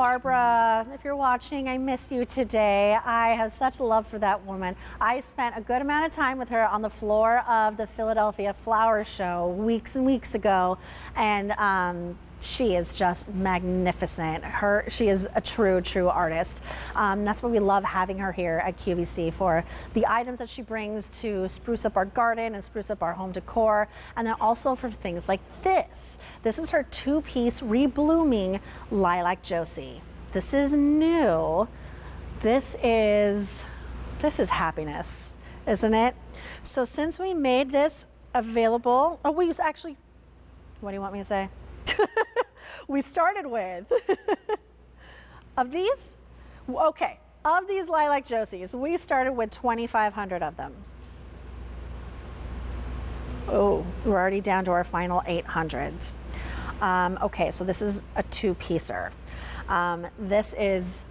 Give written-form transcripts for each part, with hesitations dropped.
Barbara, if you're watching, I miss you today. I have such love for that woman. I spent a good amount of time with her on the floor of the Philadelphia Flower Show weeks and weeks ago, and she is just magnificent. She is a true artist. That's why we love having her here at QVC, for the items that she brings to spruce up our garden and spruce up our home decor, and then also for things like this. This is her two-piece Reblooming Lilac Josee. This is new. This is happiness, isn't it? So since we made this available, what do you want me to say? We started with, of these Lilac Josees, we started with 2,500 of them. Oh, we're already down to our final 800. Okay, so this is a two-piecer. This is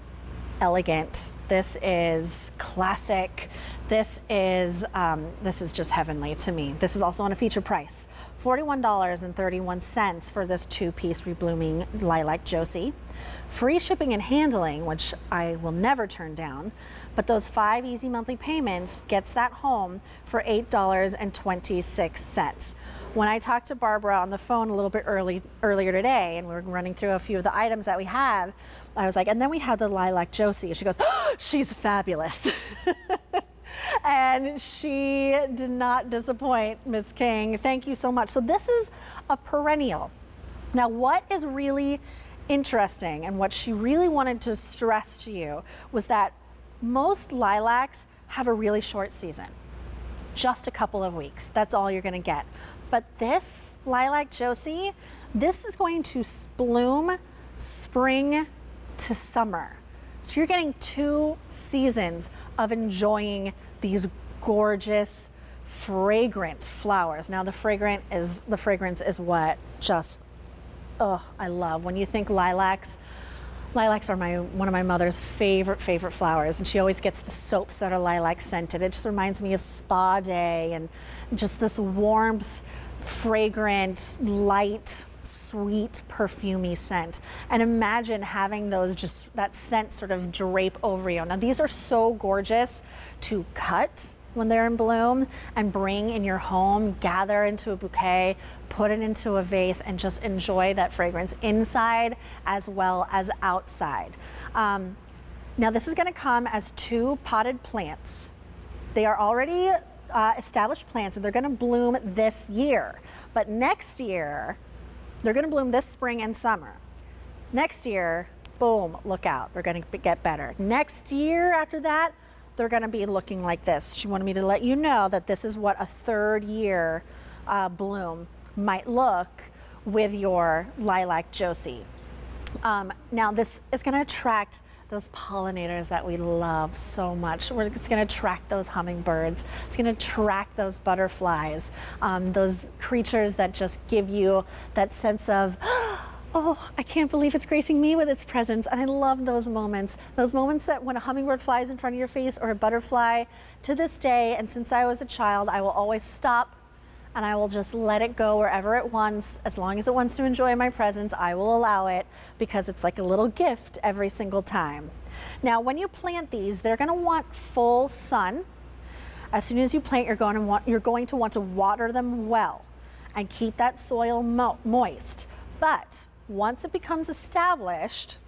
elegant. This is classic. This is just heavenly to me. This is also on a feature price. $41.31 for this two-piece Reblooming Lilac Josee. Free shipping and handling, which I will never turn down, but those 5 easy monthly payments gets that home for $8.26. When I talked to Barbara on the phone a little bit earlier today, and we were running through a few of the items that we have, I was like, and then we have the Lilac Josee. She goes, oh, she's fabulous. And she did not disappoint, Miss King. Thank you so much. So this is a perennial. Now, what is really interesting and what she really wanted to stress to you was that most lilacs have a really short season, just a couple of weeks. That's all you're going to get. But this Lilac Josee, this is going to bloom spring to summer. So you're getting 2 seasons of enjoying these gorgeous, fragrant flowers. Now the fragrance is what just, oh, I love. When you think lilacs are one of my mother's favorite flowers, and she always gets the soaps that are lilac scented. It just reminds me of spa day and just this warmth, fragrant, light, sweet, perfumey scent. And imagine having that scent sort of drape over you. Now these are so gorgeous to cut when they're in bloom and bring in your home, gather into a bouquet, put it into a vase, and just enjoy that fragrance inside as well as outside. Now this is going to come as 2 potted plants. They are already established plants, and they're going to bloom this year. But next year, they're going to bloom this spring and summer. Next year, boom, look out. They're going to get better. Next year after that, they're going to be looking like this. She wanted me to let you know that this is what a 3rd year bloom might look with your Lilac Josee. Now this is going to attract those pollinators that we love so much. It's going to attract those hummingbirds. It's going to attract those butterflies, those creatures that just give you that sense of, oh, I can't believe it's gracing me with its presence. And I love those moments that when a hummingbird flies in front of your face, or a butterfly. To this day, and since I was a child, I will always stop and I will just let it go wherever it wants. As long as it wants to enjoy my presence, I will allow it, because it's like a little gift every single time. Now, when you plant these, they're going to want full sun. As soon as you plant, you're going to want to water them well and keep that soil moist. But once it becomes established,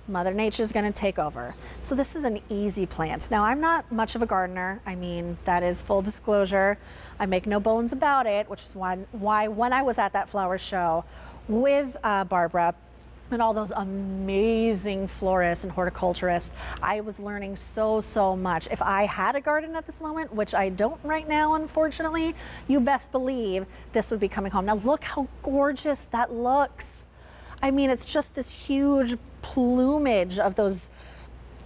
Mother Nature is going to take over. So this is an easy plant. Now, I'm not much of a gardener. I mean, that is full disclosure. I make no bones about it, which is why when I was at that flower show with Barbara and all those amazing florists and horticulturists, I was learning so much. If I had a garden at this moment, which I don't right now, unfortunately, you best believe this would be coming home. Now look how gorgeous that looks. I mean, it's just this huge plumage of those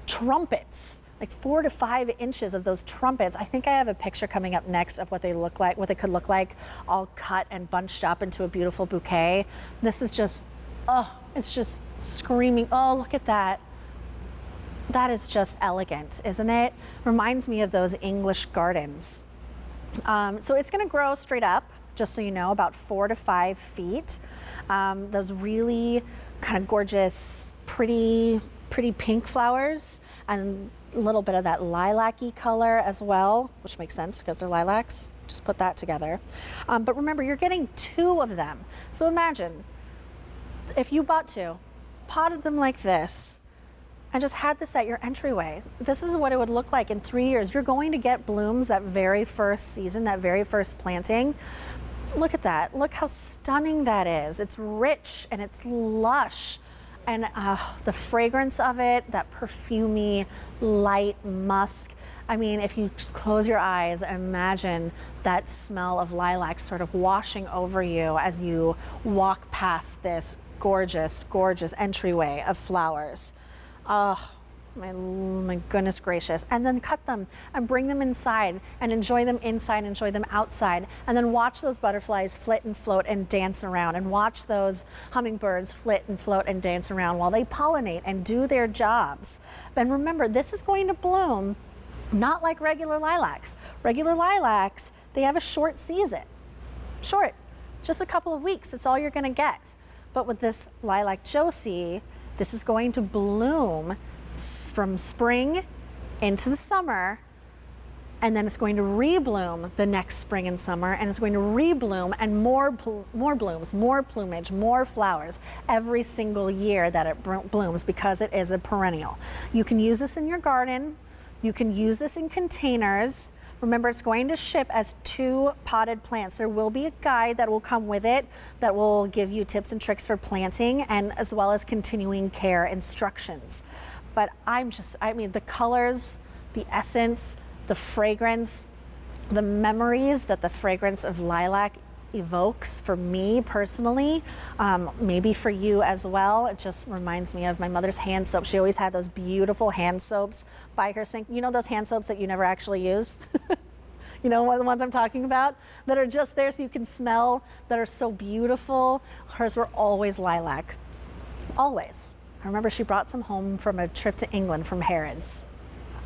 trumpets, like 4 to 5 inches of those trumpets. I think I have a picture coming up next of what they look like, what they could look like, all cut and bunched up into a beautiful bouquet. This is just, oh, it's just screaming. Oh, look at that. That is just elegant, isn't it? Reminds me of those English gardens. So it's gonna grow straight up, just so you know, about 4 to 5 feet. Those really kind of gorgeous, pretty pink flowers, and a little bit of that lilac-y color as well, which makes sense because they're lilacs. Just put that together. But remember, you're getting 2 of them. So imagine if you bought 2, potted them like this, and just had this at your entryway. This is what it would look like in 3 years. You're going to get blooms that very first season, that very first planting. Look at that. Look how stunning that is. It's rich and it's lush. And the fragrance of it, that perfumey, light musk. I mean, if you just close your eyes, imagine that smell of lilac sort of washing over you as you walk past this gorgeous, gorgeous entryway of flowers. Oh, my goodness gracious. And then cut them and bring them inside and enjoy them inside, enjoy them outside. And then watch those butterflies flit and float and dance around, and watch those hummingbirds flit and float and dance around while they pollinate and do their jobs. And remember, this is going to bloom not like regular lilacs. Regular lilacs, they have a short season. Short, just a couple of weeks. That's all you're gonna get. But with this Lilac Josee, this is going to bloom from spring into the summer, and then it's going to rebloom the next spring and summer, and it's going to rebloom and more blooms, more plumage, more flowers every single year that it blooms, because it is a perennial. You can use this in your garden. You can use this in containers. Remember, it's going to ship as 2 potted plants. There will be a guide that will come with it that will give you tips and tricks for planting, and as well as continuing care instructions. But I mean, the colors, the essence, the fragrance, the memories that the fragrance of lilac evokes for me personally, maybe for you as well. It just reminds me of my mother's hand soap. She always had those beautiful hand soaps by her sink. You know those hand soaps that you never actually used? You know the ones I'm talking about, that are just there so you can smell, that are so beautiful. Hers were always lilac, always. I remember she brought some home from a trip to England from Harrods.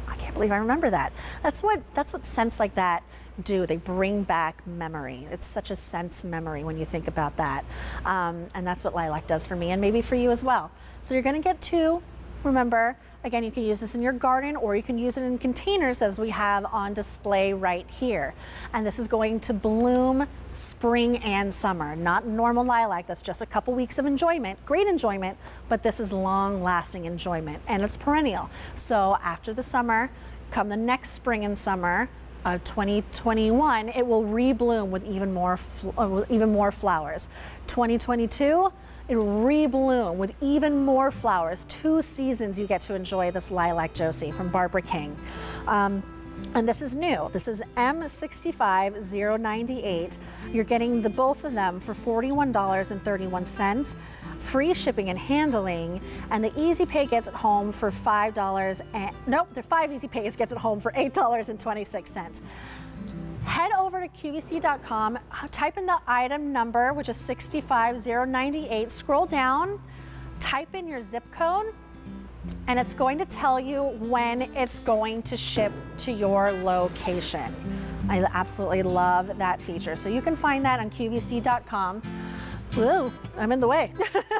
I can't believe I remember that. That's what scents like that do. They bring back memory. It's such a sense memory when you think about that. And that's what lilac does for me, and maybe for you as well. So you're gonna get 2. Remember, again, you can use this in your garden, or you can use it in containers as we have on display right here. And this is going to bloom spring and summer, not normal lilac. That's just a couple weeks of enjoyment, great enjoyment, but this is long lasting enjoyment, and it's perennial. So after the summer, come the next spring and summer of 2021, it will rebloom with even more flowers. 2022, it will rebloom with even more flowers. 2 seasons you get to enjoy this Lilac Josee from Barbara King. And this is new. This is M65098. You're getting the both of them for $41.31. Free shipping and handling, and the Easy Pay gets it home for $5. The 5 Easy Pays gets it home for $8.26. Head over to QVC.com, type in the item number, which is 65098, scroll down, type in your zip code, and it's going to tell you when it's going to ship to your location. I absolutely love that feature. So you can find that on QVC.com. Whoa, I'm in the way.